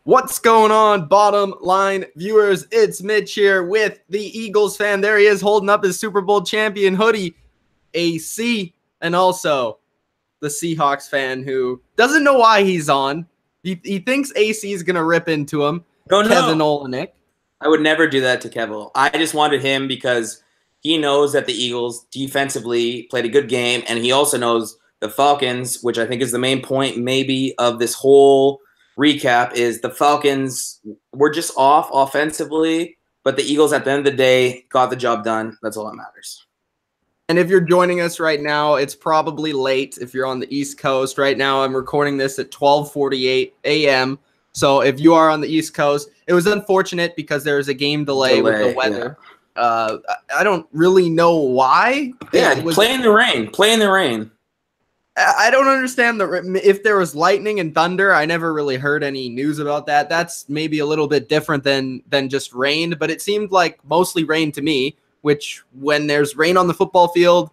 What's going on, bottom line viewers? It's Mitch here with the Eagles fan. There he is holding up his Super Bowl champion hoodie, AC, and also the Seahawks fan who doesn't know why he's on. He thinks AC is going to rip into him. No, Kevin no. Olenek. I would never do that to Kevin. I just wanted him because he knows that the Eagles defensively played a good game, and he also knows the Falcons, which I think is the main point maybe of this whole recap, is the Falcons were just off offensively, but the Eagles at the end of the day got the job done. That's all that matters. And if you're joining us right now, it's probably late if you're on the East Coast. Right now, I'm recording this at 12:48 a.m., so if you are on the East Coast, it was unfortunate because there was a game delay with the weather. Yeah. I don't really know why. Yeah, play in the rain. Play in the rain. I don't understand if there was lightning and thunder. I never really heard any news about that. That's maybe a little bit different than just rain, but it seemed like mostly rain to me, which when there's rain on the football field,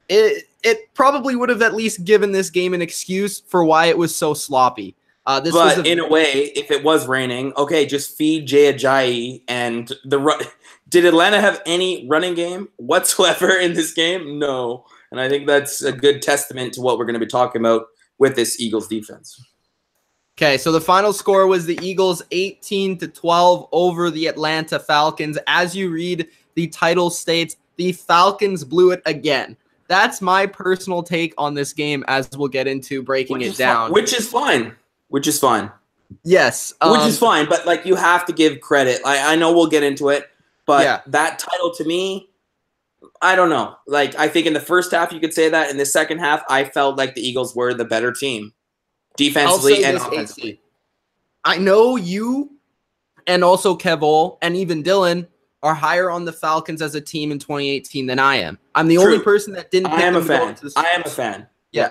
it probably would have at least given this game an excuse for why it was so sloppy. But in a way, if it was raining, okay, just feed Jay Ajayi and Did Atlanta have any running game whatsoever in this game? No. And I think that's a good testament to what we're going to be talking about with this Eagles defense. Okay, so the final score was the Eagles 18-12 over the Atlanta Falcons. As you read, the title states the Falcons blew it again. That's my personal take on this game, as we'll get into breaking it down. Which is fine. Yes. Which is fine, but like you have to give credit. I know we'll get into it, but yeah, that title to me, I don't know. Like I think in the first half you could say that. In the second half, I felt like the Eagles were the better team, defensively and offensively. I know you and also Kev and even Dylan are higher on the Falcons as a team in 2018 than I am. I'm the only person that didn't pick them to go to the Super Bowl. I am a fan. Yeah.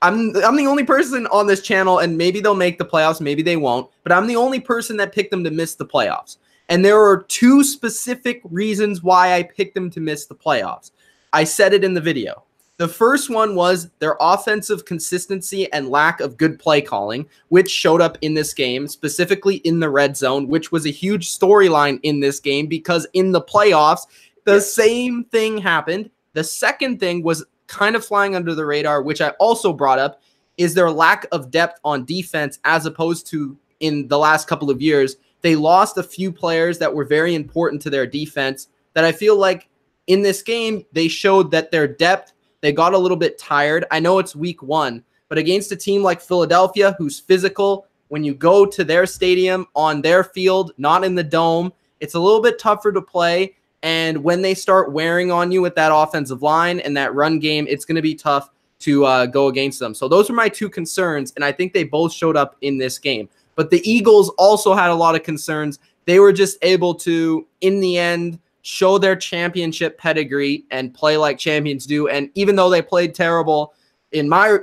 I'm the only person on this channel, and maybe they'll make the playoffs, maybe they won't, but I'm the only person that picked them to miss the playoffs. And there are two specific reasons why I picked them to miss the playoffs. I said it in the video. The first one was their offensive consistency and lack of good play calling, which showed up in this game, specifically in the red zone, which was a huge storyline in this game because in the playoffs, the same thing happened. The second thing was kind of flying under the radar, which I also brought up, is their lack of depth on defense as opposed to in the last couple of years. They lost a few players that were very important to their defense that I feel like in this game, they showed that their depth, they got a little bit tired. I know it's week 1, but against a team like Philadelphia, who's physical, when you go to their stadium on their field, not in the dome, it's a little bit tougher to play. And when they start wearing on you with that offensive line and that run game, it's going to be tough to go against them. So those are my two concerns, and I think they both showed up in this game. But the Eagles also had a lot of concerns. They were just able to, in the end, show their championship pedigree and play like champions do. And even though they played terrible, in my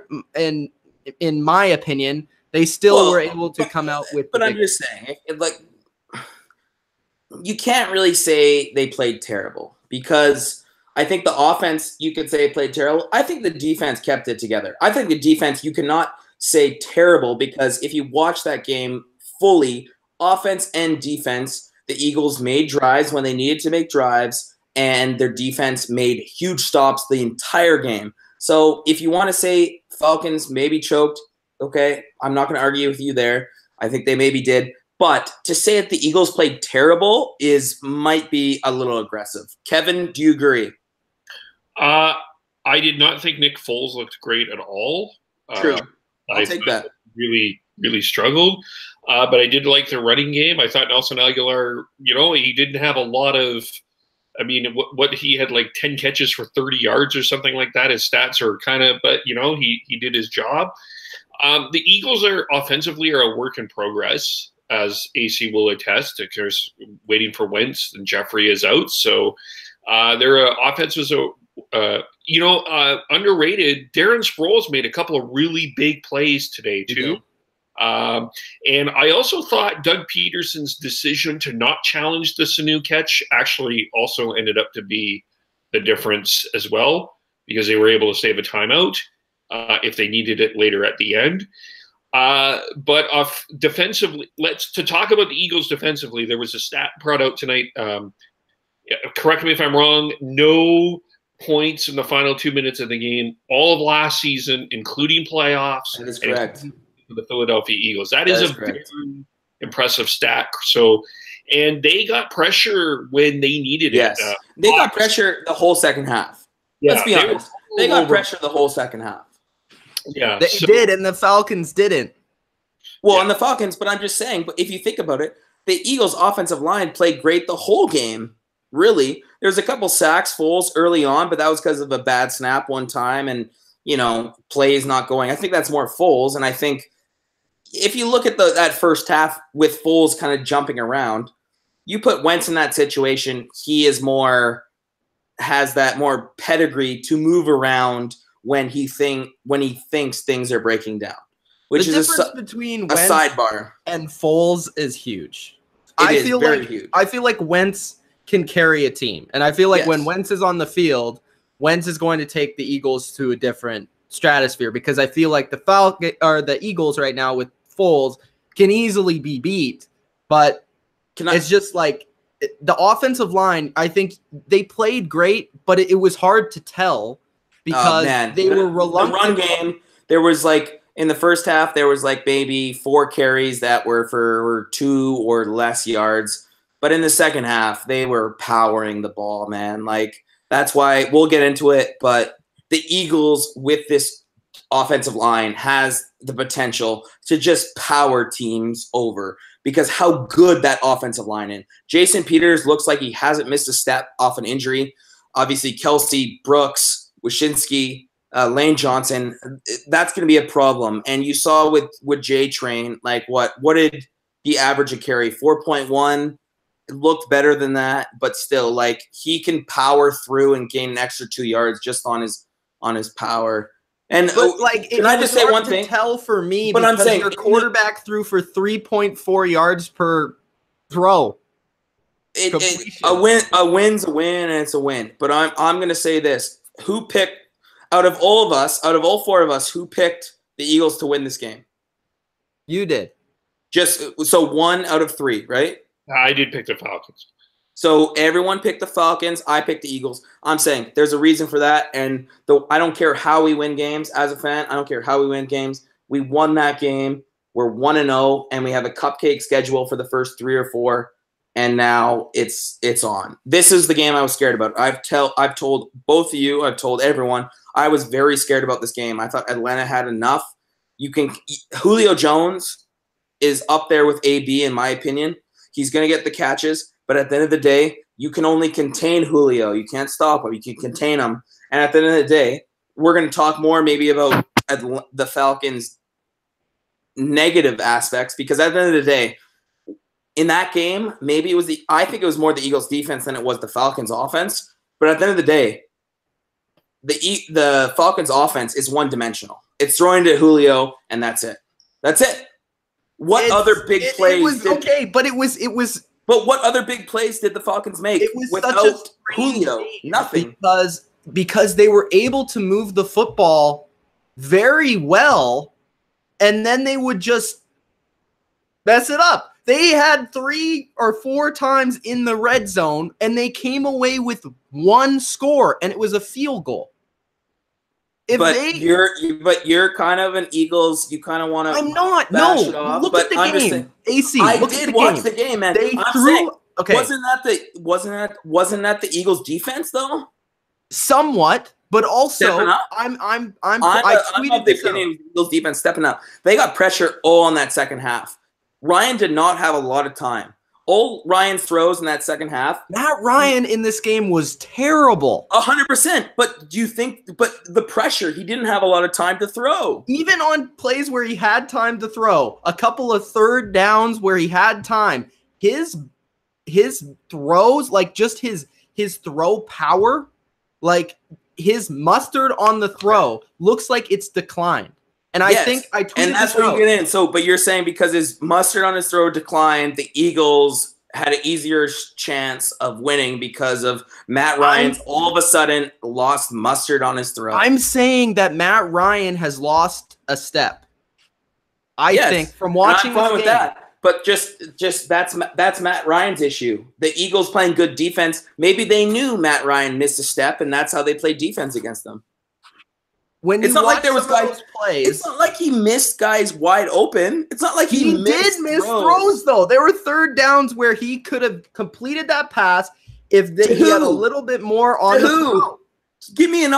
opinion, they still were able to come out with. But I'm just saying, like, you can't really say they played terrible because I think the offense, you could say played terrible. I think the defense kept it together. I think the defense, you cannot say terrible because if you watch that game fully, offense and defense, the Eagles made drives when they needed to make drives, and their defense made huge stops the entire game. So if you want to say Falcons maybe choked, okay, I'm not going to argue with you there. I think they maybe did. But to say that the Eagles played terrible might be a little aggressive. Kevin, do you agree? I did not think Nick Foles looked great at all. True. I'll take that. Really, really struggled. But I did like the running game. I thought Nelson Aguilar, he didn't have a lot of – I mean, what he had like 10 catches for 30 yards or something like that. His stats are kind of – but, he did his job. The Eagles offensively are a work in progress, as AC will attest. Of course, waiting for Wentz and Jeffrey is out. So their offense was underrated. Darren Sproles made a couple of really big plays today too. And I also thought Doug Peterson's decision to not challenge the Sanu catch actually also ended up to be the difference as well, because they were able to save a timeout if they needed it later at the end. But defensively, to talk about the Eagles defensively, there was a stat brought out tonight. Correct me if I'm wrong. No points in the final 2 minutes of the game all of last season, including playoffs. That is correct. The Philadelphia Eagles. That is a very impressive stat. So, and they got pressure when they needed it. They got pressure the whole second half. Yeah, let's be honest. They got pressure the whole second half. Yeah, they did, and the Falcons didn't. Well, and the Falcons, but I'm just saying. But if you think about it, the Eagles' offensive line played great the whole game. Really, there was a couple sacks, Foles early on, but that was because of a bad snap one time, and plays not going. I think that's more Foles, and I think if you look at that first half with Foles kind of jumping around, you put Wentz in that situation. He has that more pedigree to move around when he thinks things are breaking down. Which the is difference between a Wentz sidebar and Foles is huge. It is very huge. I feel like Wentz can carry a team, and I feel like when Wentz is on the field, Wentz is going to take the Eagles to a different stratosphere, because I feel like the Eagles right now with Foles can easily be beat, but it's just like the offensive line. I think they played great, but it was hard to tell because they were reluctant. The run game, there was in the first half, there was maybe 4 carries that were for 2 or less yards. But in the second half, they were powering the ball, man. That's why we'll get into it. But the Eagles with this offensive line has the potential to just power teams over because how good that offensive line is. Jason Peters looks like he hasn't missed a step off an injury. Obviously, Kelsey, Brooks, Wyshynski, Lane Johnson, that's going to be a problem. And you saw with J-Train, what did he average a carry? 4.1. It looked better than that, but still, he can power through and gain an extra 2 yards just on his power. And can I just say one thing? Tell for me, but I'm saying your quarterback threw for 3.4 yards per throw. A win's a win, and it's a win. But I'm going to say this: who picked out of all 4 of us, who picked the Eagles to win this game? You did. Just so 1 out of 3, right? I did pick the Falcons. So everyone picked the Falcons. I picked the Eagles. I'm saying there's a reason for that. And I don't care how we win games as a fan. I don't care how we win games. We won that game. We're 1-0, and we have a cupcake schedule for the first 3 or 4. And now it's on. This is the game I was scared about. I've told both of you. I've told everyone. I was very scared about this game. I thought Atlanta had enough. Julio Jones is up there with AB in my opinion. He's going to get the catches, but at the end of the day, you can only contain Julio. You can't stop him. You can contain him. And at the end of the day, we're going to talk more maybe about the Falcons' negative aspects, because at the end of the day, in that game, maybe I think it was more the Eagles' defense than it was the Falcons' offense. But at the end of the day, the Falcons' offense is one-dimensional. It's throwing to Julio, and that's it. That's it. What other big plays? But what other big plays did the Falcons make without Julio? Nothing. Because they were able to move the football very well, and then they would just mess it up. They had 3 or 4 times in the red zone, and they came away with 1 score, and it was a field goal. You're kind of an Eagles. You kind of want to. I'm not. No, look at the game. AC. I did watch the game, man. They threw. Okay. Wasn't that the Eagles' defense though? Somewhat, but also I tweeted this out. Eagles defense stepping up. They got pressure all in that second half. Ryan did not have a lot of time. All Ryan's throws in that second half. Matt Ryan in this game was terrible. 100%. But do you think? But the pressure, he didn't have a lot of time to throw. Even on plays where he had time to throw, a couple of third downs where he had time, his throws, just his throw power, his mustard on the throw looks like it's declined. And I think I tweeted and that's where you get in. So, but you're saying because his mustard on his throw declined, the Eagles had an easier chance of winning because of Matt Ryan all of a sudden lost mustard on his throw. I'm saying that Matt Ryan has lost a step. I think from watching and I'm fine this with game, that. But just that's Matt Ryan's issue. The Eagles playing good defense. Maybe they knew Matt Ryan missed a step, and that's how they played defense against them. when It's you not watch like there was some of guys. those plays, It's not like he missed guys wide open. It's not like he did miss throws though. There were third downs where he could have completed that pass if he had a little bit more on the throw. Give me a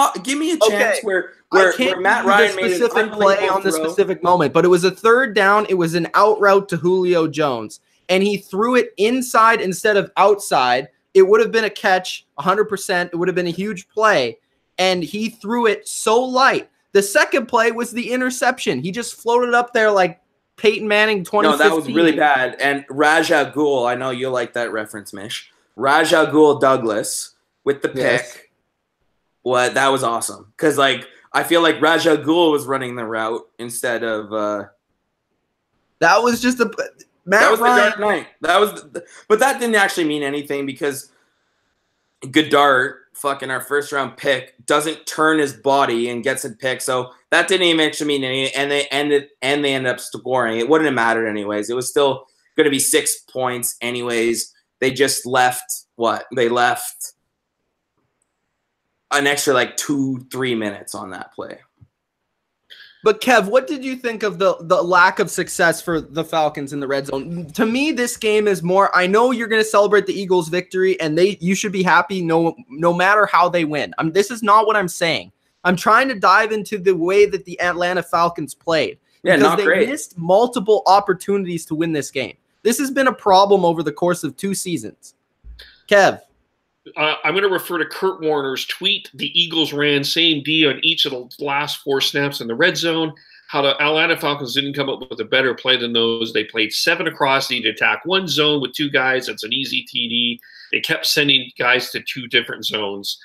chance where Matt Ryan made a specific play on the specific moment, but it was a third down. It was an out route to Julio Jones, and he threw it inside instead of outside. It would have been a catch 100%. It would have been a huge play, and he threw it so light. The second play was the interception. He just floated up there like Peyton Manning 2015. No, that was really bad. And Rajah Ghul, I know you like that reference, Mish. Rajah Ghul Douglas with the pick. Yes. Well, that was awesome. Because, like, I feel like Rajah Ghul was running the route instead of that was just a Matt that was Ryan. the Dark Knight. But that didn't actually mean anything because Goddard, fucking our first round pick, doesn't turn his body and gets a pick. So that didn't even actually mean anything. And they ended up scoring. It wouldn't have mattered anyways. It was still going to be 6 points anyways. They just left what? They left an extra like 2-3 minutes on that play. But Kev, what did you think of the lack of success for the Falcons in the red zone? To me, this game is more. I know you're going to celebrate the Eagles' victory, and you should be happy no matter how they win. This is not what I'm saying. I'm trying to dive into the way that the Atlanta Falcons played. Yeah, because not great. They missed multiple opportunities to win this game. This has been a problem over the course of 2 seasons. Kev. I'm going to refer to Kurt Warner's tweet. The Eagles ran same D on each of the last 4 snaps in the red zone. How the Atlanta Falcons didn't come up with a better play than those. They played 7 across the attack 1 zone with 2 guys. That's an easy TD. They kept sending guys to 2 different zones.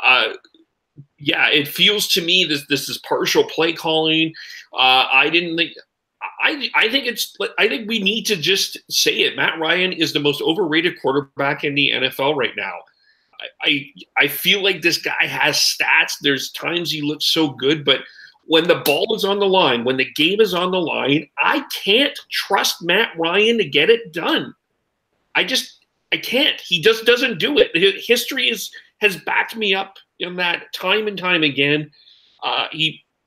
Yeah, it feels to me this is partial play calling. I think we need to just say it. Matt Ryan is the most overrated quarterback in the NFL right now. I feel like this guy has stats. There's times he looks so good, but when the ball is on the line, when the game is on the line, I can't trust Matt Ryan to get it done. I can't. He just doesn't do it. History has backed me up in that time and time again.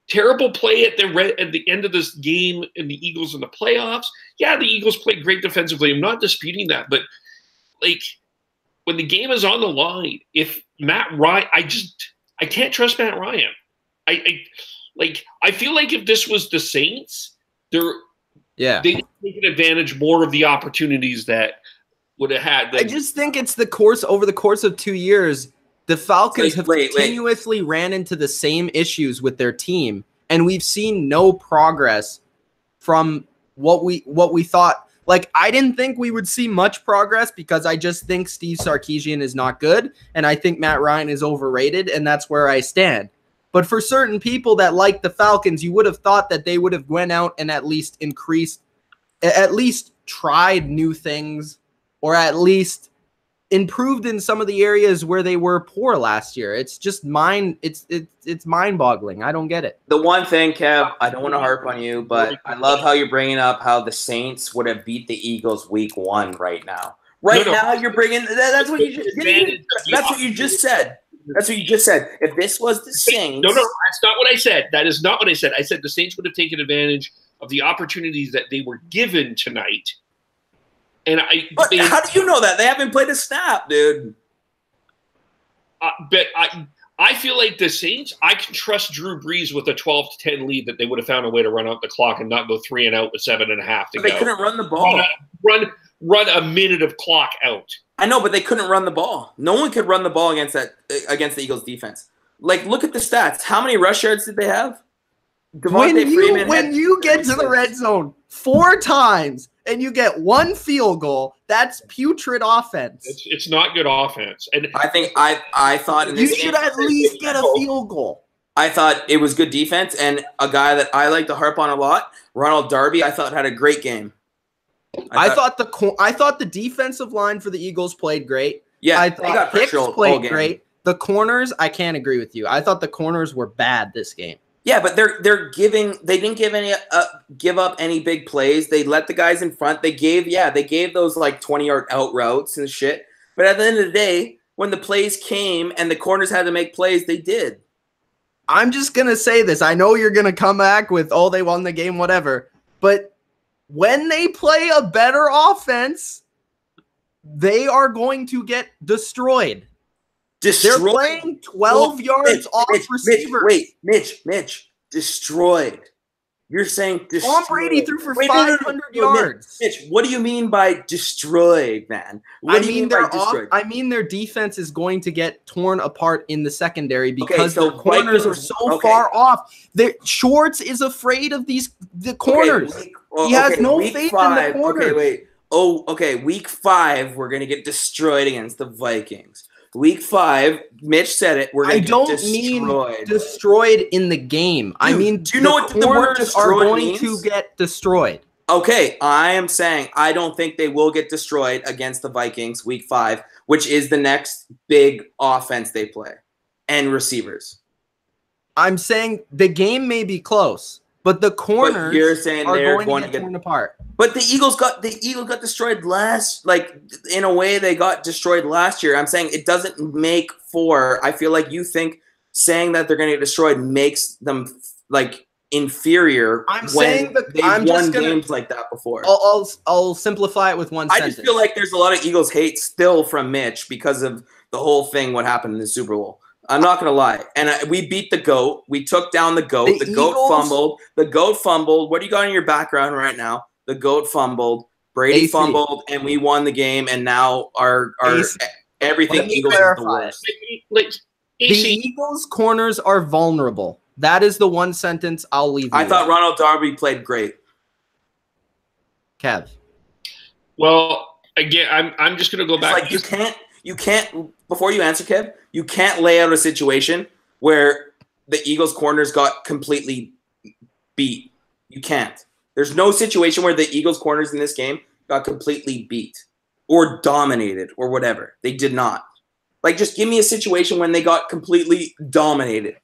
Terrible play at the end of this game in the Eagles in the playoffs. Yeah, the Eagles played great defensively. I'm not disputing that, but like when the game is on the line, if Matt Ryan, I can't trust Matt Ryan. I feel like if this was the Saints, they could take advantage more of the opportunities that would have had. I just think it's over the course of 2 years. The Falcons have continuously ran into the same issues with their team, and we've seen no progress from what we thought. Like, I didn't think we would see much progress because I just think Steve Sarkisian is not good, and I think Matt Ryan is overrated, and that's where I stand. But for certain people that like the Falcons, you would have thought that they would have went out and at least tried new things, or at least improved in some of the areas where they were poor last year. It's just it's mind-boggling. I don't get it. The one thing, Kev, I don't want to harp on you, but I love how you're bringing up how the Saints would have beat the Eagles week 1 right now. Now you're bringing that's what you just said. That's what you just said. If this was the Saints, no, that's not what I said. That is not what I said. I said the Saints would have taken advantage of the opportunities that they were given tonight. And how do you know that? They haven't played a snap, dude. But I feel like the Saints, I can trust Drew Brees with a 12-10 lead that they would have found a way to run out the clock and not go 3 and out with 7.5 to go. They couldn't run the ball. Run a minute of clock out. I know, but they couldn't run the ball. No one could run the ball against the Eagles defense. Like, look at the stats. How many rush yards did they have? When you get to the red zone 4 times and you get 1 field goal, that's putrid offense. It's not good offense. And I think I thought in this you should at least get a field goal. I thought it was good defense, and a guy that I like to harp on a lot, Ronald Darby, I thought had a great game. I thought the defensive line for the Eagles played great. Yeah, I thought Hicks played great. The corners, I can't agree with you. I thought the corners were bad this game. Yeah, but they're giving. They didn't give up any big plays. They let the guys in front. They gave those like 20-yard out routes and shit. But at the end of the day, when the plays came and the corners had to make plays, they did. I'm just gonna say this. I know you're gonna come back with, oh, they won the game, whatever. But when they play a better offense, they are going to get destroyed. They're playing 12 yards off receivers. Mitch, destroyed. You're saying destroyed. Tom Brady threw for 500 yards. Mitch, what do you mean by destroyed, man? What do you mean by destroyed? I mean their defense is going to get torn apart in the secondary because the corners are so far off. Schwartz is afraid of the corners. He has no faith in the corners. Week 5, we're going to get destroyed against the Vikings. Week 5, Mitch said it. We're going to get destroyed. Mean destroyed in the game. I mean, do you know what the word destroyed are going means? To get destroyed. Okay, I am saying I don't think they will get destroyed against the Vikings Week 5, which is the next big offense they play, and receivers. I'm saying the game may be close, but the corners you're saying they're going to get torn apart. But the Eagles got destroyed in a way they got destroyed last year. I'm saying it doesn't make for. I feel like you think saying that they're going to get destroyed makes them like inferior. I'm saying that they've won games like that before. I'll simplify it with one sentence. I just feel like there's a lot of Eagles hate still from Mitch because of the whole thing. What happened in the Super Bowl? I'm not gonna lie, and we beat the GOAT. We took down the GOAT. The GOAT fumbled. The GOAT fumbled. What do you got in your background right now? The GOAT fumbled. Brady fumbled, and we won the game. And now our everything Eagles is the worst. The Eagles' corners are vulnerable. That is the one sentence I'll leave you I thought Ronald Darby played great. Kev. Well, again, I'm just gonna go back. Like you can't. Before you answer, Kev, you can't lay out a situation where the Eagles' corners got completely beat. You can't. There's no situation where the Eagles' corners in this game got completely beat or dominated or whatever. They did not. Like, just give me a situation when they got completely dominated.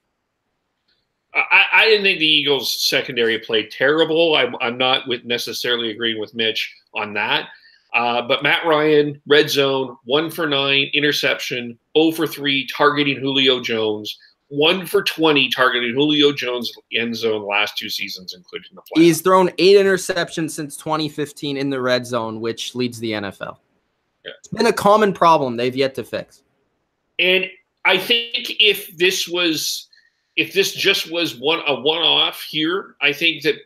I didn't think the Eagles' secondary played terrible. I'm not necessarily agreeing with Mitch on that. But Matt Ryan, red zone, 1 for 9, interception, 0 for 3, targeting Julio Jones, 1 for 20, targeting Julio Jones end zone last 2 seasons, including the playoffs. He's thrown 8 interceptions since 2015 in the red zone, which leads the NFL. Yeah. It's been a common problem they've yet to fix. And I think if this just was a one-off here, I think that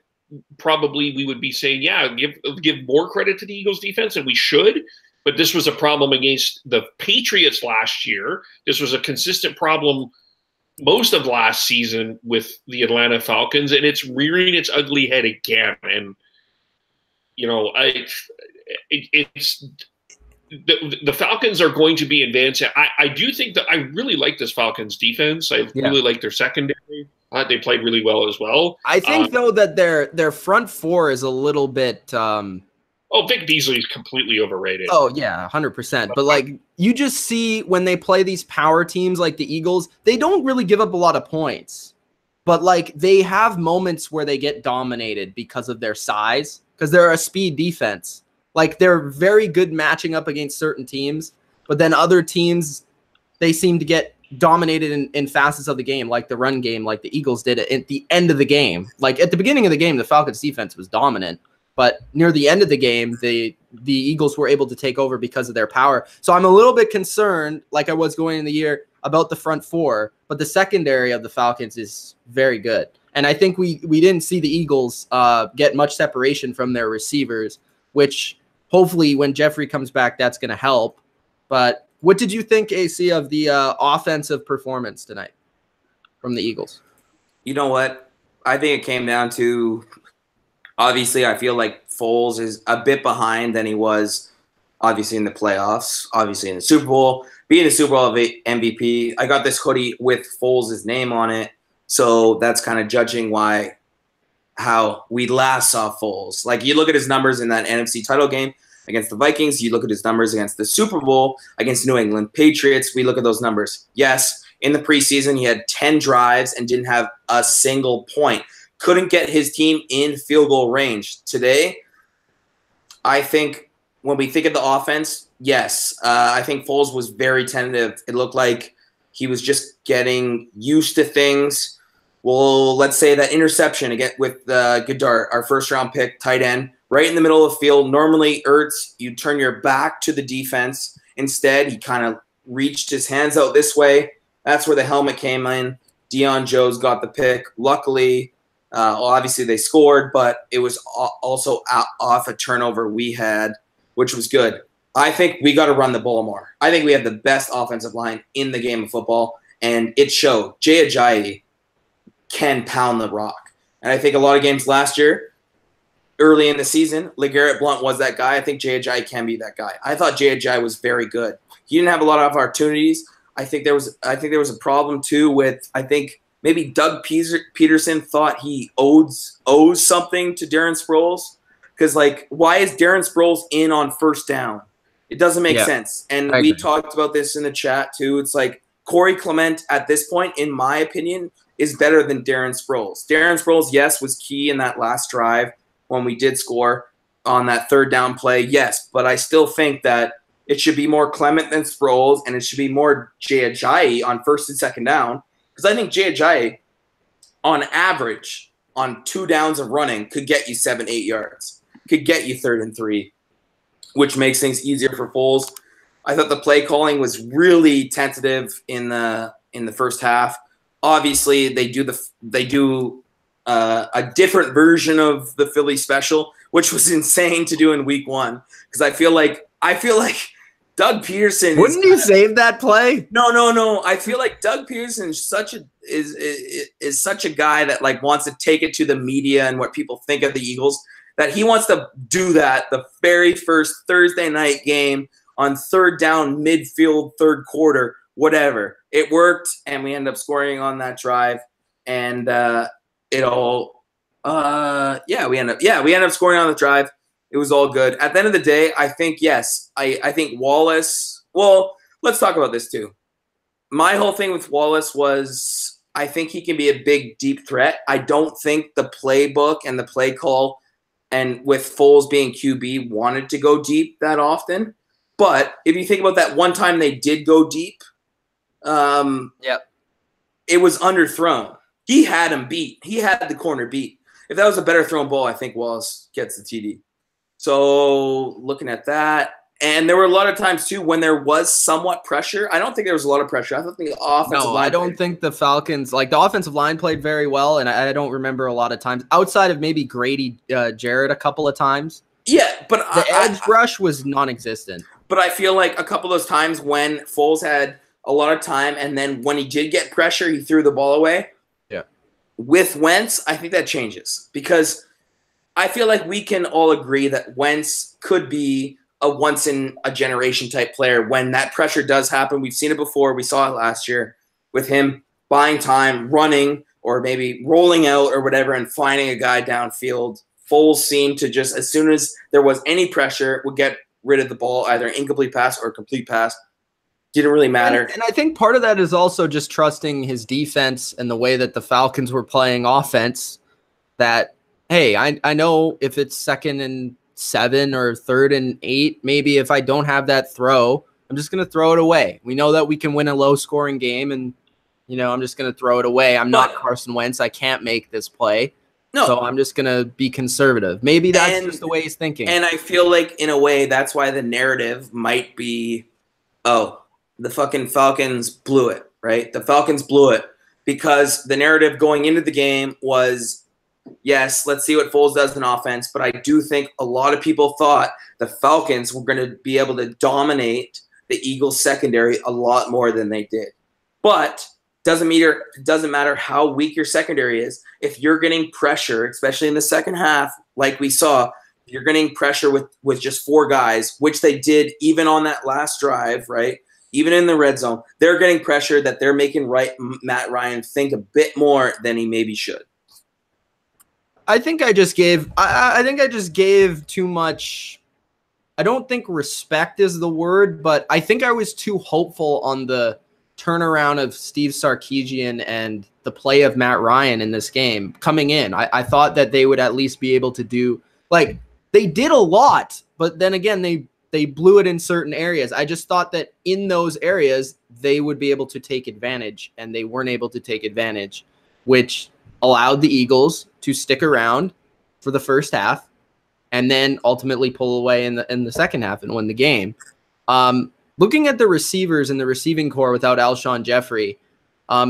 probably we would be saying, yeah, give more credit to the Eagles defense, and we should. But this was a problem against the Patriots last year. This was a consistent problem most of last season with the Atlanta Falcons, and it's rearing its ugly head again. And it's the Falcons are going to be advancing. I do think that I really like this Falcons defense. I really like their secondary. They played really well as well. I think though that their front four is a little bit. Vic Beasley is completely overrated. Oh yeah, 100%. But like you just see when they play these power teams like the Eagles, they don't really give up a lot of points. But like they have moments where they get dominated because of their size, because they're a speed defense. Like they're very good matching up against certain teams, but then other teams, they seem to get dominated in facets of the game, like the run game, like the Eagles did at the end of the game. Like at the beginning of the game, the Falcons defense was dominant, but near the end of the game, the Eagles were able to take over because of their power. So I'm a little bit concerned, like I was going in the year, about the front four, but the secondary of the Falcons is very good. And I think we didn't see the Eagles get much separation from their receivers, which hopefully when Jeffrey comes back, that's going to help. But what did you think, AC, of the offensive performance tonight from the Eagles? You know what? I think it came down to, obviously, I feel like Foles is a bit behind than he was, obviously, in the playoffs, obviously in the Super Bowl. Being a Super Bowl MVP, I got this hoodie with Foles' name on it, so that's kind of judging how we last saw Foles. Like, you look at his numbers in that NFC title game against the Vikings. You look at his numbers against the Super Bowl against New England Patriots. We look at those numbers. Yes, In the preseason, he had 10 drives and didn't have a single point. Couldn't get his team in field goal range. Today, I think when we think of the offense, yes, I think Foles was very tentative. It looked like he was just getting used to things. Well, let's say that interception again with Goddard, our first-round pick, tight end, right in the middle of the field. Normally, Ertz, you turn your back to the defense. Instead, he kind of reached his hands out this way. That's where the helmet came in. Deion Jones got the pick. Luckily, obviously they scored, but it was also off a turnover we had, which was good. I think we got to run the ball more. I think we have the best offensive line in the game of football, and it showed. Jay Ajayi can pound the rock. And I think a lot of games last year, early in the season, LeGarrette Blount was that guy. I think Jay Ajayi can be that guy. I thought Jay Ajayi was very good. He didn't have a lot of opportunities. I think there was a problem too with, I think maybe Doug Peterson thought he owes something to Darren Sproles, because like, why is Darren Sproles in on first down? It doesn't make sense. And we talked about this in the chat too. It's like Corey Clement at this point, in my opinion, is better than Darren Sproles. Darren Sproles, yes, was key in that last drive when we did score on that third down play. Yes, but I still think that it should be more Clement than Sproles, and it should be more Jay Ajayi on first and second down, because I think Jay Ajayi, on average, on 2 downs of running, could get you 7-8 yards, could get you 3rd and 3, which makes things easier for Foles. I thought the play calling was really tentative in the first half. Obviously, they do a different version of the Philly special, which was insane to do in week 1, because I feel like Doug Peterson. Wouldn't you save that play? No. I feel like Doug Peterson is such a guy that like wants to take it to the media and what people think of the Eagles, that he wants to do that the very first Thursday night game on third down, midfield, third quarter, whatever. It worked, and we ended up scoring on that drive, and we ended up scoring on the drive. It was all good. At the end of the day, I think, yes, I think Wallace – well, let's talk about this too. My whole thing with Wallace was I think he can be a big, deep threat. I don't think the playbook and the play call, and with Foles being QB, wanted to go deep that often. But if you think about that one time they did go deep, it was underthrown. He had him beat. He had the corner beat. If that was a better thrown ball, I think Wallace gets the TD. So looking at that, and there were a lot of times too when there was somewhat pressure. I don't think there was a lot of pressure. I don't think the offensive line. I don't think the Falcons, like the offensive line, played very well, and I don't remember a lot of times outside of maybe Grady Jarrett a couple of times. Yeah, but the edge rush was non-existent. But I feel like a couple of those times when Foles had a lot of time, and then when he did get pressure, he threw the ball away. Yeah. With Wentz, I think that changes, because I feel like we can all agree that Wentz could be a once-in-a-generation type player when that pressure does happen. We've seen it before. We saw it last year with him buying time, running, or maybe rolling out or whatever and finding a guy downfield. Foles seemed to just, as soon as there was any pressure, would get rid of the ball, either an incomplete pass or a complete pass. Didn't really matter. And I think part of that is also just trusting his defense and the way that the Falcons were playing offense, that – hey, I know if it's 2nd and 7 or 3rd and 8, maybe if I don't have that throw, I'm just going to throw it away. We know that we can win a low-scoring game, and, I'm just going to throw it away. I'm not Carson Wentz. I can't make this play. No. So I'm just going to be conservative. Maybe that's just the way he's thinking. And I feel like, in a way, that's why the narrative might be, the fucking Falcons blew it, right? The Falcons blew it, because the narrative going into the game was, yes, let's see what Foles does in offense, but I do think a lot of people thought the Falcons were going to be able to dominate the Eagles secondary a lot more than they did. But doesn't matter how weak your secondary is. If you're getting pressure, especially in the second half, like we saw, if you're getting pressure with just 4 guys, which they did even on that last drive, right? Even in the red zone, they're getting pressure that they're making Matt Ryan think a bit more than he maybe should. I think I just gave too much. I don't think respect is the word, but I think I was too hopeful on the turnaround of Steve Sarkisian and the play of Matt Ryan in this game coming in. I thought that they would at least be able to do, like, they did a lot, but then again, they blew it in certain areas. I just thought that in those areas, they would be able to take advantage, and they weren't able to take advantage, which allowed the Eagles to stick around for the first half and then ultimately pull away in the second half and win the game. Looking at the receivers and the receiving core without Alshon Jeffrey,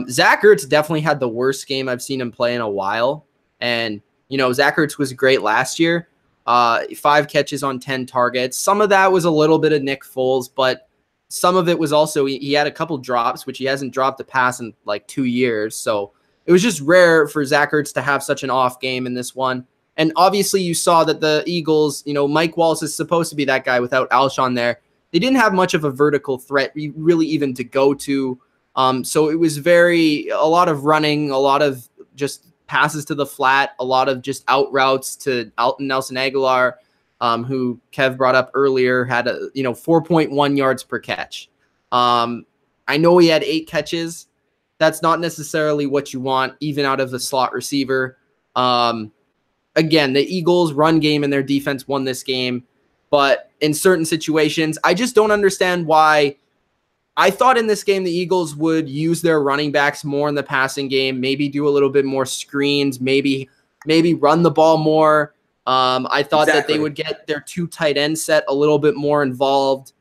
Zach Ertz definitely had the worst game I've seen him play in a while. And, you know, Zach Ertz was great last year. 5 catches on 10 targets. Some of that was a little bit of Nick Foles, but some of it was also he had a couple drops, which he hasn't dropped a pass in like 2 years. So it was just rare for Zach Ertz to have such an off game in this one. And obviously you saw that the Eagles, you know, Mike Wallace is supposed to be that guy without Alshon there. They didn't have much of a vertical threat really even to go to. So it was a lot of running, a lot of just passes to the flat, a lot of just out routes to Alton Nelson Aguilar, who Kev brought up earlier, had 4.1 yards per catch. I know he had 8 catches. That's not necessarily what you want, even out of the slot receiver. Again, the Eagles' run game and their defense won this game. But in certain situations, I just don't understand why. I thought in this game the Eagles would use their running backs more in the passing game, maybe do a little bit more screens, maybe run the ball more. I thought that they would get their 2 tight end set a little bit more involved.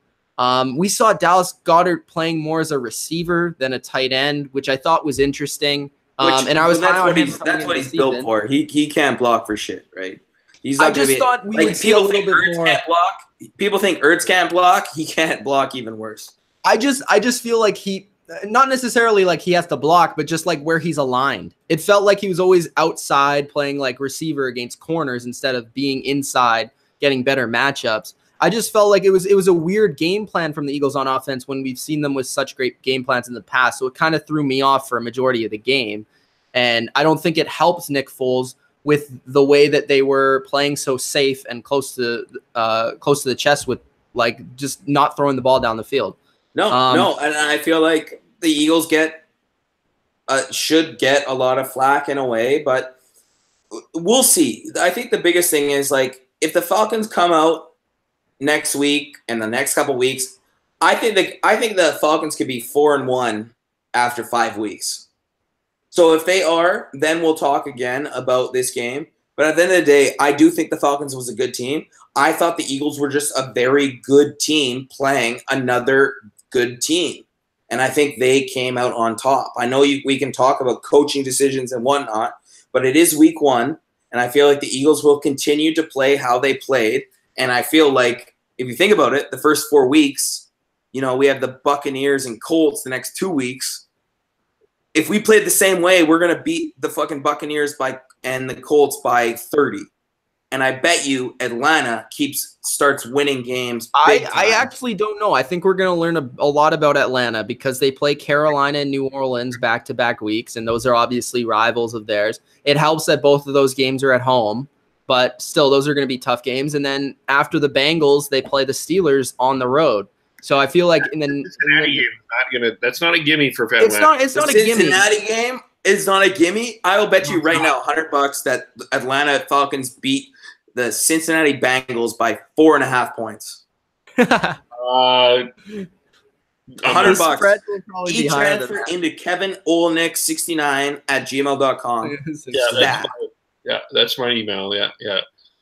We saw Dallas Goedert playing more as a receiver than a tight end, which I thought was interesting. And I was that's what he's built for. He can't block for shit, right? He's not I just thought we would see a little bit more. Can't block. People think Ertz can't block. He can't block even worse. I just feel like he, not necessarily like he has to block, but just like where he's aligned. It felt like he was always outside playing like receiver against corners instead of being inside, getting better matchups. I just felt like it was a weird game plan from the Eagles on offense when we've seen them with such great game plans in the past. So it kind of threw me off for a majority of the game. And I don't think it helps Nick Foles with the way that they were playing so safe and close to the chest with like just not throwing the ball down the field. No, and I feel like the Eagles should get a lot of flack in a way, but we'll see. I think the biggest thing is like if the Falcons come out next week and the next couple weeks, I think the Falcons could be 4-1 after 5 weeks. So if they are, then we'll talk again about this game. But at the end of the day, I do think the Falcons was a good team. I thought the Eagles were just a very good team playing another good team. And I think they came out on top. I know we can talk about coaching decisions and whatnot, but it is week 1, and I feel like the Eagles will continue to play how they played. And I feel like if you think about it, the first 4 weeks, we have the Buccaneers and Colts the next 2 weeks. If we played the same way, we're going to beat the fucking Buccaneers and the Colts by 30. And I bet you Atlanta starts winning games. I actually don't know. I think we're going to learn a lot about Atlanta because they play Carolina and New Orleans back-to-back weeks, and those are obviously rivals of theirs. It helps that both of those games are at home, but still, those are going to be tough games. And then after the Bengals, they play the Steelers on the road. So I feel like Cincinnati game that's not a gimme for Atlanta. It's not a gimme. Cincinnati game is not a gimme. I will bet you right now $100 that Atlanta Falcons beat the Cincinnati Bengals by 4.5 points. $100. E-transfer into Kevin Olnick69 at gmail.com. That's my email. Yeah.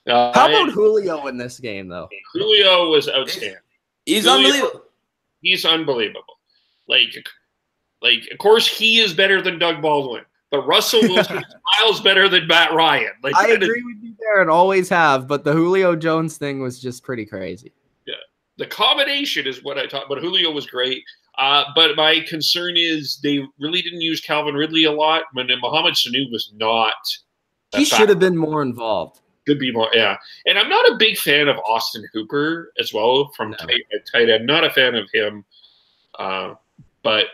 How about Julio in this game, though? Julio was outstanding. He's unbelievable. He's unbelievable. Like, of course, he is better than Doug Baldwin. But Russell Wilson is miles better than Matt Ryan. I agree with you there and always have, but the Julio Jones thing was just pretty crazy. Yeah. The combination is what I thought, but Julio was great. But my concern is they really didn't use Calvin Ridley a lot when Mohamed Sanu was not. He should have been more involved. Could be more, yeah. And I'm not a big fan of Austin Hooper as well from tight end. Not a fan of him, but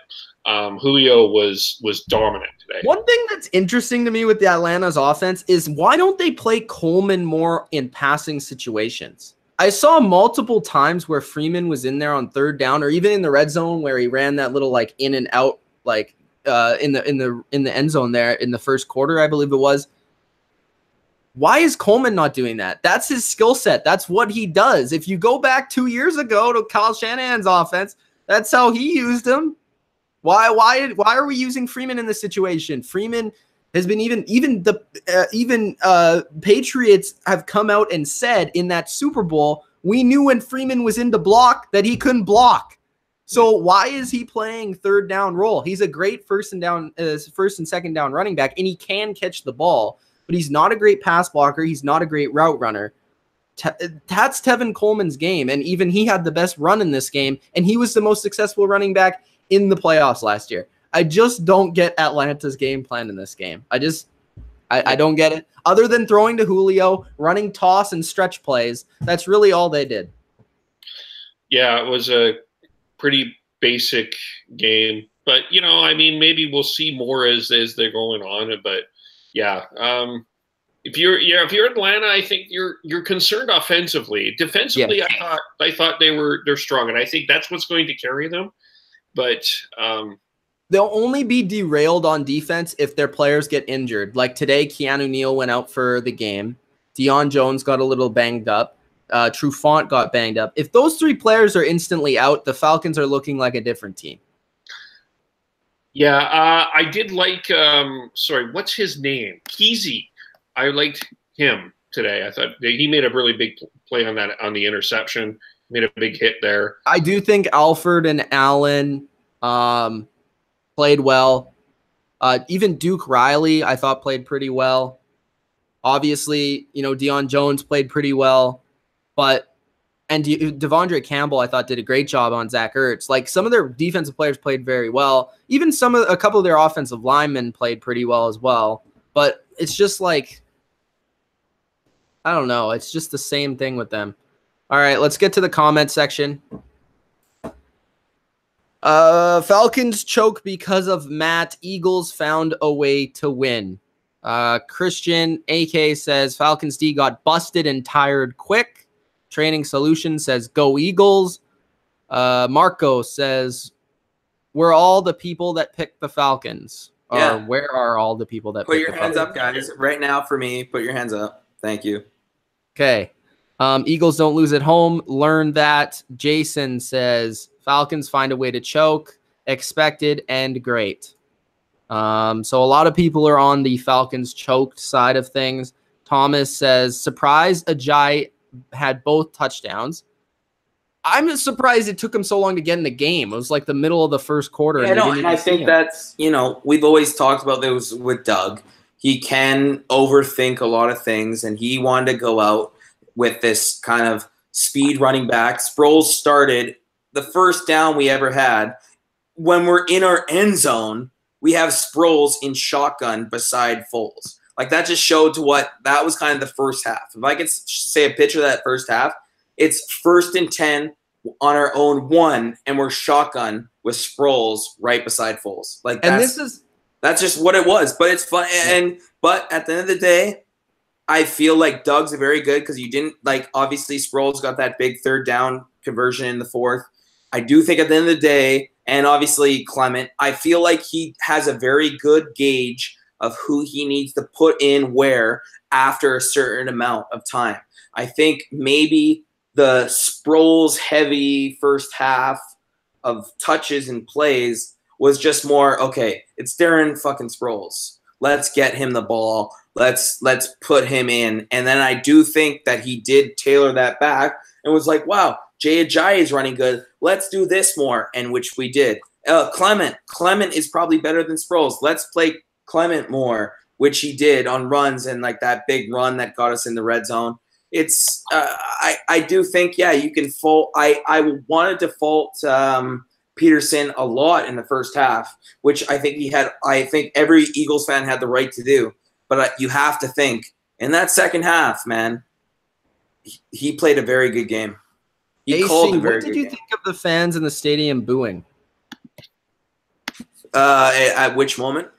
Julio was dominant today. One thing that's interesting to me with the Atlanta's offense is why don't they play Coleman more in passing situations? I saw multiple times where Freeman was in there on third down, or even in the red zone where he ran that little like in and out, like in the end zone there in the first quarter, I believe it was. Why is Coleman not doing that? That's his skill set. That's what he does. If you go back 2 years ago to Kyle Shanahan's offense, that's how he used him. Why are we using Freeman in this situation? Freeman has been even Patriots have come out and said in that Super Bowl, we knew when Freeman was in to block that he couldn't block. So why is he playing third down role? He's a great first and second down running back, and he can catch the ball, but he's not a great pass blocker. He's not a great route runner. That's Tevin Coleman's game, and even he had the best run in this game, and he was the most successful running back in the playoffs last year. I just don't get Atlanta's game plan in this game. I don't get it. Other than throwing to Julio, running toss and stretch plays, that's really all they did. Yeah, it was a pretty basic game. But, I mean, maybe we'll see more as they're going on. But, yeah, if you're Atlanta, I think you're concerned offensively. Defensively, yeah. I thought they're strong, and I think that's what's going to carry them. But they'll only be derailed on defense if their players get injured. Like today, Keanu Neal went out for the game. Deion Jones got a little banged up. Trufant got banged up. If those three players are instantly out, the Falcons are looking like a different team. Yeah, I did like, what's his name? Kesey. I liked him today. I thought he made a really big play on the interception. Made a big hit there. I do think Alford and Allen played well. Even Duke Riley, I thought, played pretty well. Obviously, Deion Jones played pretty well. And Devondre Campbell, I thought, did a great job on Zach Ertz. Like, some of their defensive players played very well. Even a couple of their offensive linemen played pretty well as well. But it's just like, I don't know. It's just the same thing with them. All right, let's get to the comment section. Falcons choke because of Matt. Eagles found a way to win. Christian AK says Falcons D got busted and tired quick. Training Solution says go Eagles. Marco says we're all the people that picked the Falcons. Yeah. Or where are all the people that put picked your hands up, guys? Right now for me, put your hands up. Thank you. Okay. Eagles don't lose at home. Learn that. Jason says Falcons find a way to choke. Expected and great. So a lot of people are on the Falcons choked side of things. Thomas says surprise Ajayi had both touchdowns. I'm surprised it took him so long to get in the game. It was like the middle of the first quarter. Yeah, and I think that's, we've always talked about this with Doug. He can overthink a lot of things, and he wanted to go out with this kind of speed running back. Sproles started the first down we ever had. When we're in our end zone, we have Sproles in shotgun beside Foles. Like, that just showed that was kind of the first half. If I could say a picture of that first half, it's 1st and 10 on our own 1, and we're shotgun with Sproles right beside Foles. Like, that's just what it was. But it's fun. But at the end of the day, I feel like Doug's very good because you didn't, obviously Sproles got that big third down conversion in the fourth. I do think at the end of the day, and obviously Clement, I feel like he has a very good gauge of who he needs to put in where after a certain amount of time. I think maybe the Sproles heavy first half of touches and plays was just more, okay, it's Darren fucking Sproles. Let's get him the ball. Let's put him in. And then I do think that he did tailor that back and was like, wow, Jay Ajayi is running good. Let's do this more, and which we did. Clement is probably better than Sproles. Let's play Clement more, which he did on runs and that big run that got us in the red zone. It's I do think, yeah, you can fault. I wanted to fault Peterson a lot in the first half, which I think he had. I think every Eagles fan had the right to do. But you have to think in that second half, man, he played a very good game. What did you think of the fans in the stadium booing? At which moment?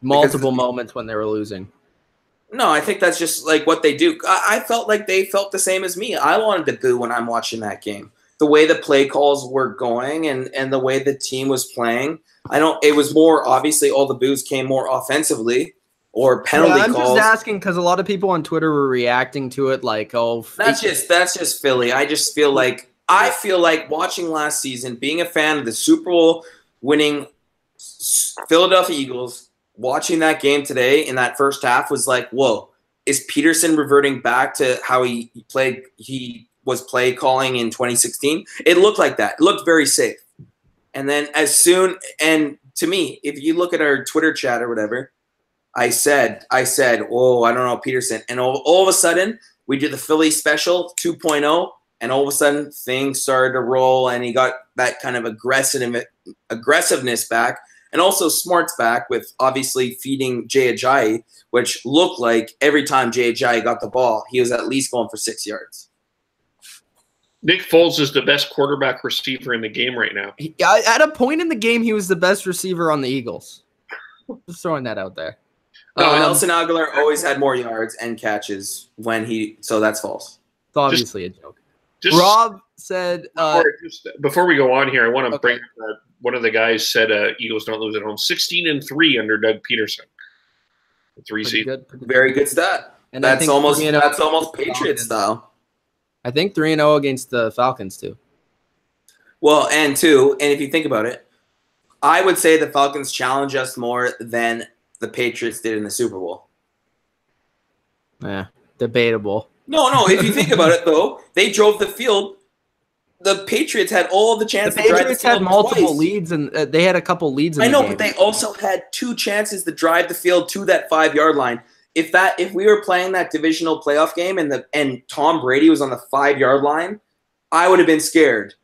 Multiple moments when they were losing. No, I think that's just like what they do. I felt like they felt the same as me. I wanted to boo when I'm watching that game. The way the play calls were going and the way the team was playing. It was more, obviously all the boos came more offensively or penalty calls. I'm just asking because a lot of people on Twitter were reacting to it like, oh. That's just Philly. I feel like watching last season, being a fan of the Super Bowl winning Philadelphia Eagles, watching that game today in that first half was like, whoa, is Peterson reverting back to how he played? He was play calling in 2016. It looked like that. It looked very safe. And then and to me, if you look at our Twitter chat or whatever, I said, oh, I don't know, Peterson. And all of a sudden, we did the Philly special 2.0, and all of a sudden, things started to roll, and he got that kind of aggressiveness back. And also smarts back with obviously feeding Jay Ajayi, which looked like every time Jay Ajayi got the ball, he was at least going for 6 yards. Nick Foles is the best quarterback receiver in the game right now. At a point in the game, he was the best receiver on the Eagles. Just throwing that out there. No, Nelson Aguilar always had more yards and catches so that's false. It's obviously a joke. Rob said before we go on here, I want to bring up one of the guys said Eagles don't lose at home. 16-3 under Doug Peterson. Very good stat. And that's almost Patriot style. I think 3-0 against the Falcons too. Well, and if you think about it, I would say the Falcons challenge us more than the Patriots did in the Super Bowl. Yeah, debatable. No. If you think about it, though, they drove the field. The Patriots had all the chances. The Patriots had multiple leads, and they had a couple leads. I know, but they also had 2 chances to drive the field to that 5-yard line. If we were playing that divisional playoff game and Tom Brady was on the 5-yard line, I would have been scared.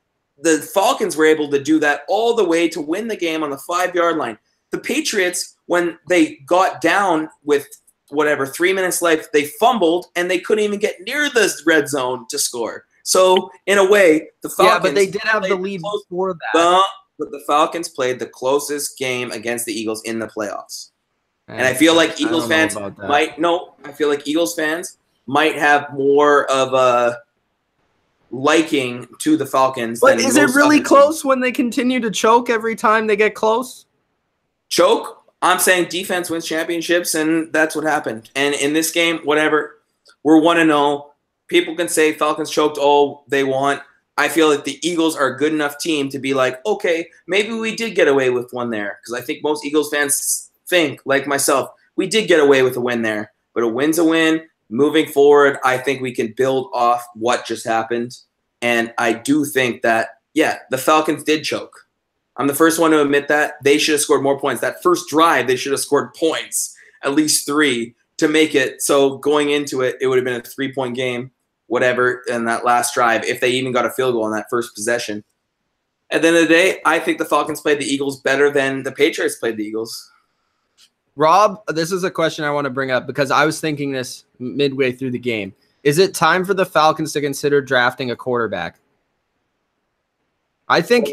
The Falcons were able to do that all the way to win the game on the 5-yard line. The Patriots, when they got down with 3 minutes left, they fumbled and they couldn't even get near the red zone to score. So in a way, the Falcons. Yeah, but they did have the lead before that. But the Falcons played the closest game against the Eagles in the playoffs. And I feel like Eagles fans might have more of a liking to the Falcons. But is it really close when they continue to choke every time they get close? Choke? I'm saying defense wins championships, and that's what happened. And in this game, whatever, we're 1-0. People can say Falcons choked all they want. I feel that the Eagles are a good enough team to be like, okay, maybe we did get away with one there. Because I think most Eagles fans think, like myself, we did get away with a win there. But a win's a win. Moving forward, I think we can build off what just happened. And I do think that, yeah, the Falcons did choke. I'm the first one to admit that. They should have scored more points. That first drive, they should have scored points, at least 3, to make it. So going into it, it would have been a 3-point game, whatever, in that last drive, if they even got a field goal on that first possession. At the end of the day, I think the Falcons played the Eagles better than the Patriots played the Eagles. Rob, this is a question I want to bring up because I was thinking this midway through the game. Is it time for the Falcons to consider drafting a quarterback? I think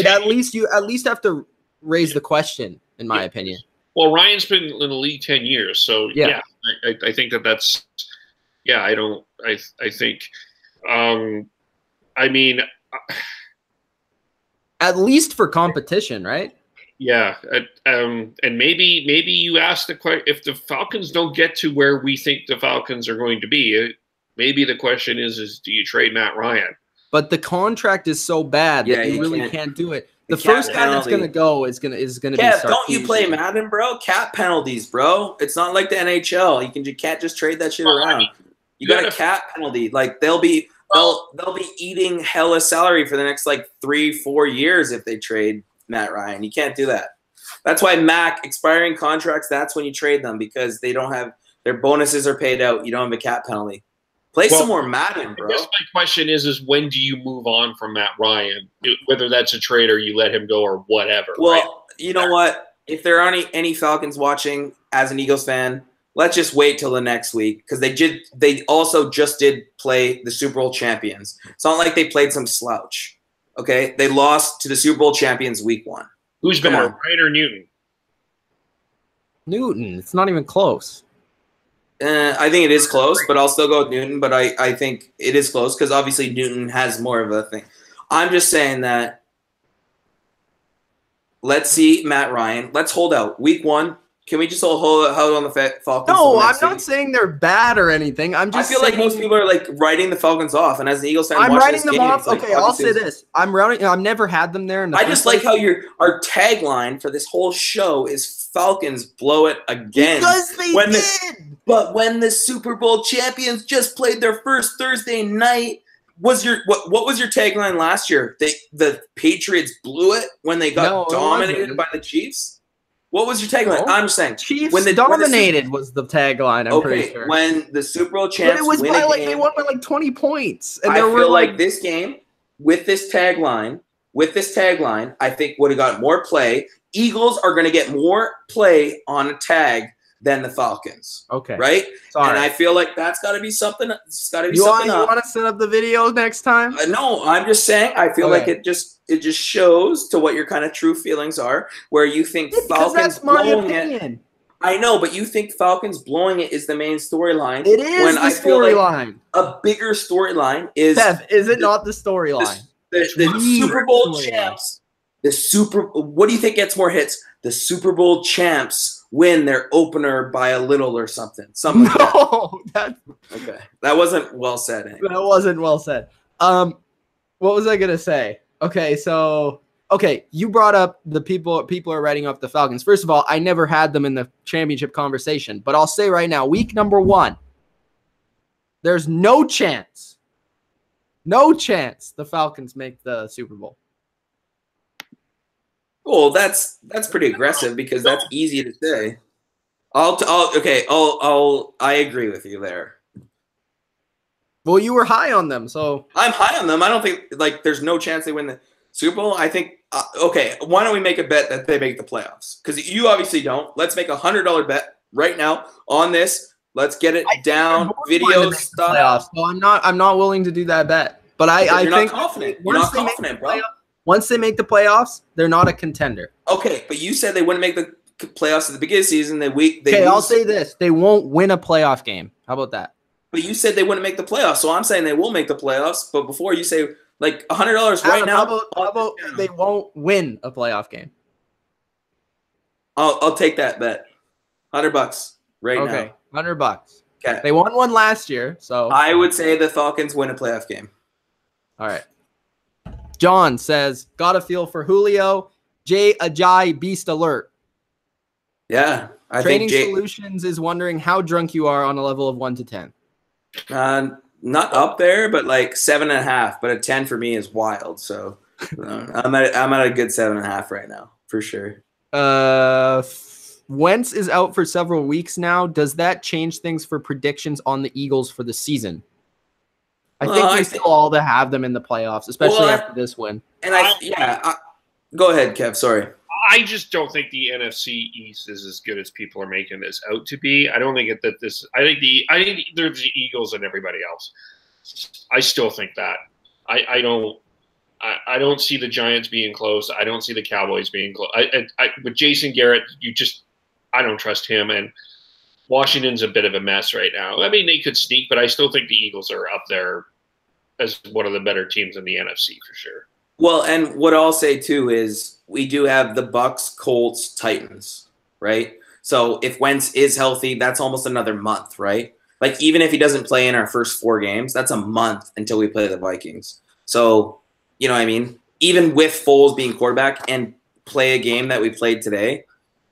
at least have to raise the question, in my opinion. Well, Ryan's been in the league 10 years, so yeah, I think that's I think I mean, at least for competition, right? Yeah, and maybe you ask the question, if the Falcons don't get to where we think the Falcons are going to be, maybe the question is do you trade Matt Ryan? But the contract is so bad that you really can't do it. The first guy that's going to go is going to be Sarkisian. Don't you play Madden, bro? Cap penalties, bro. It's not like the NHL. You can't just trade that shit around. You got a cap penalty. Like they'll be eating hella salary for the next 3-4 years if they trade Matt Ryan. You can't do that. That's why expiring contracts, that's when you trade them because they don't have their bonuses are paid out. You don't have a cap penalty. Play some more Madden, bro. I guess my question is when do you move on from Matt Ryan? Whether that's a trade or you let him go or whatever. Well, right? You know what? If there are any Falcons watching as an Eagles fan, let's just wait till the next week because they also just did play the Super Bowl champions. It's not like they played some slouch. Okay? They lost to the Super Bowl champions week 1. Who's better, Ryan or Newton? Newton. It's not even close. I think it is close, but I'll still go with Newton. But I think it is close because obviously Newton has more of a thing. I'm just saying that let's see Matt Ryan. Let's hold out. Week 1. Can we just all hold on the Falcons? No, I'm not saying they're bad or anything. I feel like most people are like writing the Falcons off, and as an Eagles fan, I'm writing them off. Like, okay, I'll say this: I've never had them there. I just like how our tagline for this whole show is Falcons blow it again. Because they did. But when the Super Bowl champions just played their first Thursday night, what was your tagline last year? The Patriots blew it when they got dominated by the Chiefs. What was your tagline? No. I'm saying Chiefs dominated was the tagline. I'm pretty sure. When the Super Bowl champs, but it was by they won by like 20 points. And I feel like this game with this tagline, I think would have got more play. Eagles are going to get more play on a tag than the Falcons. Okay. Right? Sorry. And I feel like that's got to be something. It's got to be you something. You want to set up the video next time? No, I'm just saying. I feel like it just shows to what your kind of true feelings are, where you think Falcons blowing it. I know, but you think Falcons blowing it is the main storyline. It is the storyline. A bigger storyline is. Steph, is it not the storyline? The Super Bowl champs. What do you think gets more hits? The Super Bowl champs win their opener by a little or something. Okay. That wasn't well said. Anyway. That wasn't well said. What was I gonna say? Okay, so you brought up the people are writing off the Falcons. First of all, I never had them in the championship conversation, but I'll say right now, week number 1, there's no chance the Falcons make the Super Bowl. Well, that's pretty aggressive because that's easy to say. I agree with you there. Well, you were high on them, so I'm high on them. I don't think like there's no chance they win the Super Bowl. I think why don't we make a bet that they make the playoffs? Because you obviously don't. Let's make $100 bet right now on this. Let's get it down. Video stuff. So I'm not willing to do that bet. But I think confident. You're not confident, bro. Once they make the playoffs, they're not a contender. Okay, but you said they wouldn't make the playoffs at the beginning of the season. I'll say this: they won't win a playoff game. How about that? But you said they wouldn't make the playoffs, so I'm saying they will make the playoffs. But before you say like $100 right now, how about they won't win a playoff game? I'll take that bet. $100 right now. Okay, $100. Okay, they won one last year, so I would say the Falcons win a playoff game. All right. John says, got a feel for Julio. Jay Ajay Beast Alert. Yeah. Training Solutions is wondering how drunk you are on a level of 1 to 10. Not up there, but like 7.5. But a 10 for me is wild. So I'm at a good 7.5 right now, for sure. Wentz is out for several weeks now. Does that change things for predictions on the Eagles for the season? I think we still all to have them in the playoffs, especially after this win. And go ahead, Kev. Sorry. I just don't think the NFC East is as good as people are making this out to be. I don't think I think there's the Eagles and everybody else. I still think that. I don't see the Giants being close. I don't see the Cowboys being close. With Jason Garrett, I don't trust him, and Washington's a bit of a mess right now. I mean, they could sneak, but I still think the Eagles are up there as one of the better teams in the NFC for sure. Well, and what I'll say too is we do have the Bucks, Colts, Titans, right? So if Wentz is healthy, that's almost another month, right? Like even if he doesn't play in our first 4 games, that's a month until we play the Vikings. So, you know what I mean? Even with Foles being quarterback and play a game that we played today,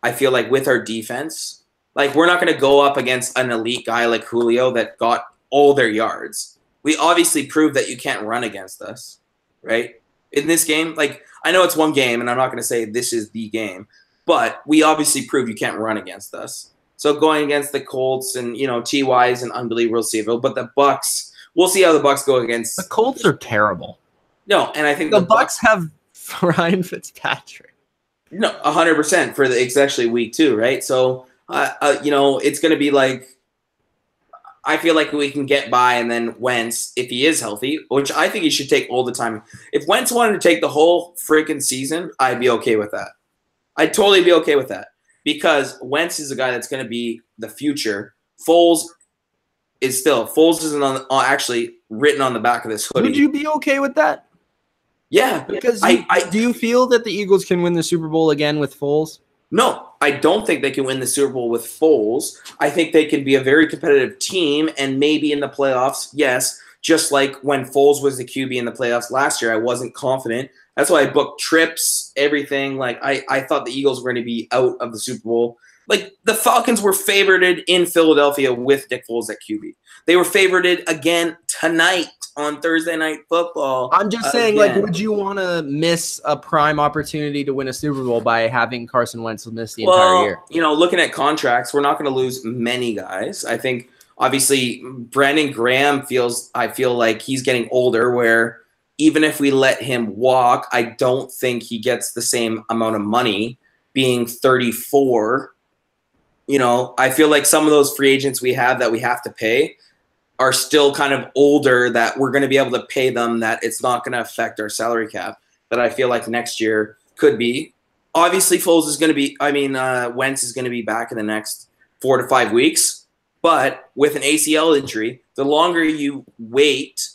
I feel like with our defense, like we're not going to go up against an elite guy like Julio that got all their yards. We obviously proved that you can't run against us, right? In this game, like I know it's one game and I'm not going to say this is the game, but we obviously proved you can't run against us. So going against the Colts and, T.Y. is an unbelievable receiver, but the Bucks, we'll see how the Bucks go against. The Colts are terrible. No, and I think the Bucks have Ryan Fitzpatrick. No, 100% for it's actually week 2, right? So, it's going to be like, I feel like we can get by, and then Wentz, if he is healthy, which I think he should take all the time. If Wentz wanted to take the whole freaking season, I'd be okay with that. I'd totally be okay with that because Wentz is a guy that's going to be the future Foles isn't on actually written on the back of this hoodie. Would you be okay with that? Yeah, because do you feel that the Eagles can win the Super Bowl again with Foles? No, I don't think they can win the Super Bowl with Foles. I think they can be a very competitive team and maybe in the playoffs, yes. Just like when Foles was the QB in the playoffs last year, I wasn't confident. That's why I booked trips, everything. Like I thought the Eagles were going to be out of the Super Bowl. Like the Falcons were favorited in Philadelphia with Nick Foles at QB. They were favorited again tonight on Thursday Night Football. I'm just saying, like, would you want to miss a prime opportunity to win a Super Bowl by having Carson Wentz miss the entire year? You know, looking at contracts, we're not going to lose many guys. I think, obviously, Brandon Graham I feel like he's getting older, where even if we let him walk, I don't think he gets the same amount of money being 34. You know, I feel like some of those free agents we have that we have to pay are still kind of older, that we're going to be able to pay them, that it's not going to affect our salary cap, that I feel like next year could be. Obviously, Foles is going to be, Wentz is going to be back in the next 4 to 5 weeks. But with an ACL injury, the longer you wait,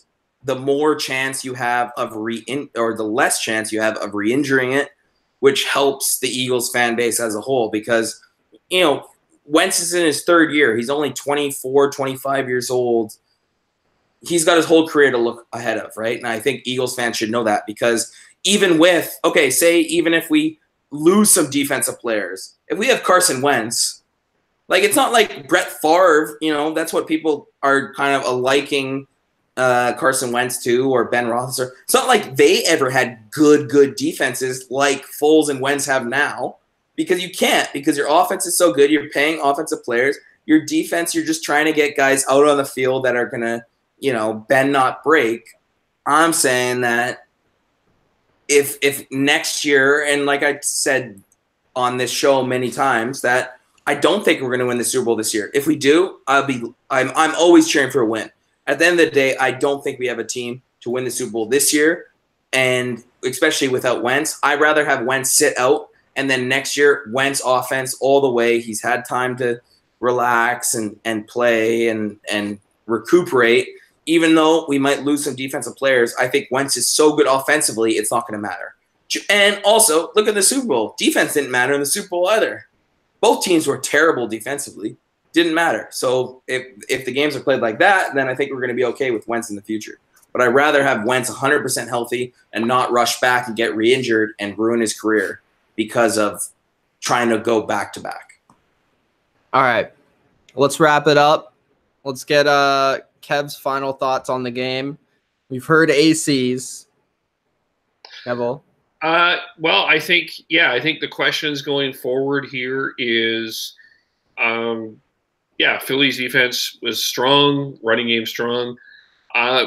the more chance you have of the less chance you have of re-injuring it, which helps the Eagles fan base as a whole, because, you know, Wentz is in his third year. He's only 24, 25 years old. He's got his whole career to look ahead of, right? And I think Eagles fans should know that, because even if we lose some defensive players, if we have Carson Wentz, like, it's not like Brett Favre, you know, that's what people are kind of liking Carson Wentz to, or Ben Roethlisberger. It's not like they ever had good defenses like Foles and Wentz have now. Because you can't, because your offense is so good. You're paying offensive players. Your defense, you're just trying to get guys out on the field that are going to, you know, bend, not break. I'm saying that if next year, and like I said on this show many times, that I don't think we're going to win the Super Bowl this year. If we do, I'm always cheering for a win. At the end of the day, I don't think we have a team to win the Super Bowl this year, and especially without Wentz. I'd rather have Wentz sit out. And then next year, Wentz offense all the way. He's had time to relax and play and recuperate. Even though we might lose some defensive players, I think Wentz is so good offensively, it's not going to matter. And also, look at the Super Bowl. Defense didn't matter in the Super Bowl either. Both teams were terrible defensively. Didn't matter. So if the games are played like that, then I think we're going to be okay with Wentz in the future. But I'd rather have Wentz 100% healthy and not rush back and get re-injured and ruin his career because of trying to go back-to-back. All right. Let's wrap it up. Let's get Kev's final thoughts on the game. We've heard ACs. Kevo? Well, I think the questions going forward here is, Philly's defense was strong, running game strong.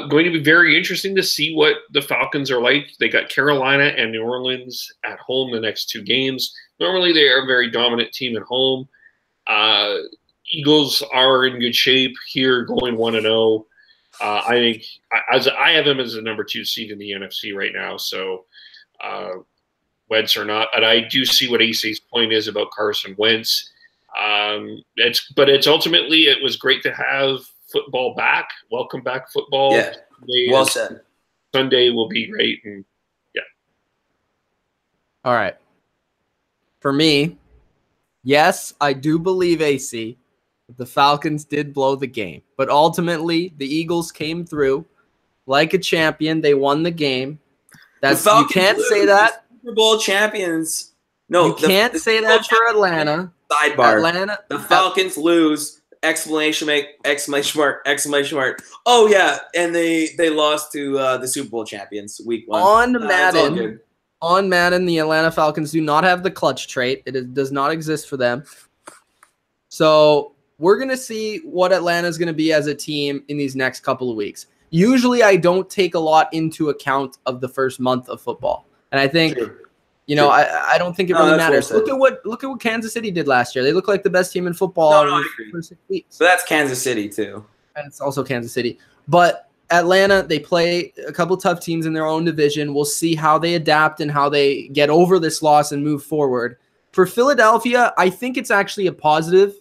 Going to be very interesting to see what the Falcons are like. They got Carolina and New Orleans at home the next 2 games. Normally, they are a very dominant team at home. Eagles are in good shape here, going 1-0. I think I have them as the number 2 seed in the NFC right now. So Wentz or not, and I do see what AC's point is about Carson Wentz. It's ultimately, it was great to have football back. Welcome back, football. Yeah, well said. Sunday will be great, and all right. For me, yes, I do believe AC. The Falcons did blow the game, but ultimately the Eagles came through like a champion. They won the game. You can't say that. Super Bowl champions. No, you can't say that for Atlanta. Sidebar. The Falcons lose. Exclamation mark. Oh yeah, and they lost to the Super Bowl champions week 1. On Madden, the Atlanta Falcons do not have the clutch trait. Does not exist for them. So we're gonna see what Atlanta is gonna be as a team in these next couple of weeks. Usually, I don't take a lot into account of the first month of football, and I think. True. You know, I don't think it really matters. Look at what Kansas City did last year. They look like the best team in football for 6 weeks. So that's Kansas City too. And it's also Kansas City. But Atlanta, they play a couple tough teams in their own division. We'll see how they adapt and how they get over this loss and move forward. For Philadelphia, I think it's actually a positive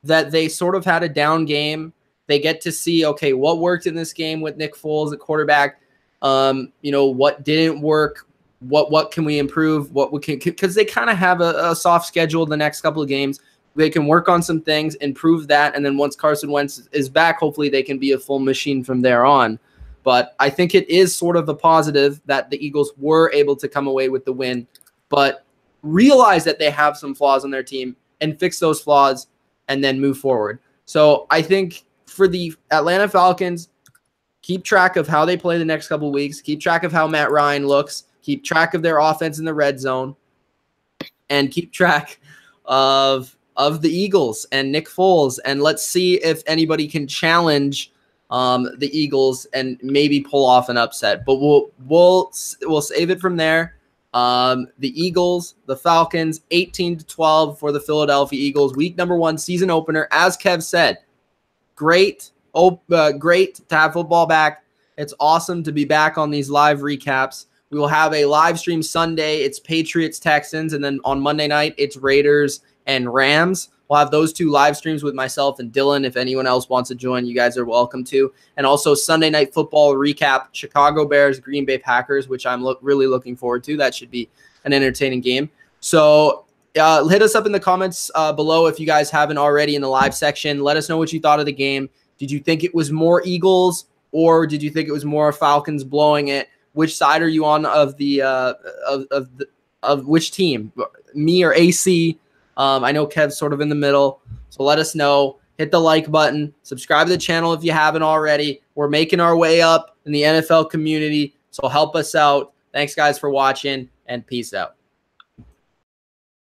that they sort of had a down game. They get to see, okay, what worked in this game with Nick Foles at quarterback, what didn't work, what can we improve, what we can, because they kind of have a soft schedule the next couple of games. They can work on some things, improve that, and then once Carson Wentz is back, hopefully they can be a full machine from there on. But I think it is sort of a positive that the Eagles were able to come away with the win, but realize that they have some flaws on their team and fix those flaws and then move forward. So I think for the Atlanta Falcons, keep track of how they play the next couple of weeks, keep track of how Matt Ryan looks, keep track of their offense in the red zone, and keep track of the Eagles and Nick Foles. And let's see if anybody can challenge the Eagles and maybe pull off an upset. But we'll save it from there. The Eagles, the Falcons, 18-12 for the Philadelphia Eagles. Week number 1, season opener. As Kev said, great to have football back. It's awesome to be back on these live recaps. We will have a live stream Sunday. It's Patriots, Texans, and then on Monday night, it's Raiders and Rams. We'll have those 2 live streams with myself and Dylan. If anyone else wants to join, you guys are welcome to. And also Sunday Night Football recap, Chicago Bears, Green Bay Packers, which I'm really looking forward to. That should be an entertaining game. So hit us up in the comments below if you guys haven't already in the live section. Let us know what you thought of the game. Did you think it was more Eagles, or did you think it was more Falcons blowing it? Which side are you on of the of which team? Me or AC? I know Kev's sort of in the middle, so let us know. Hit the like button. Subscribe to the channel if you haven't already. We're making our way up in the NFL community, so help us out. Thanks, guys, for watching, and peace out.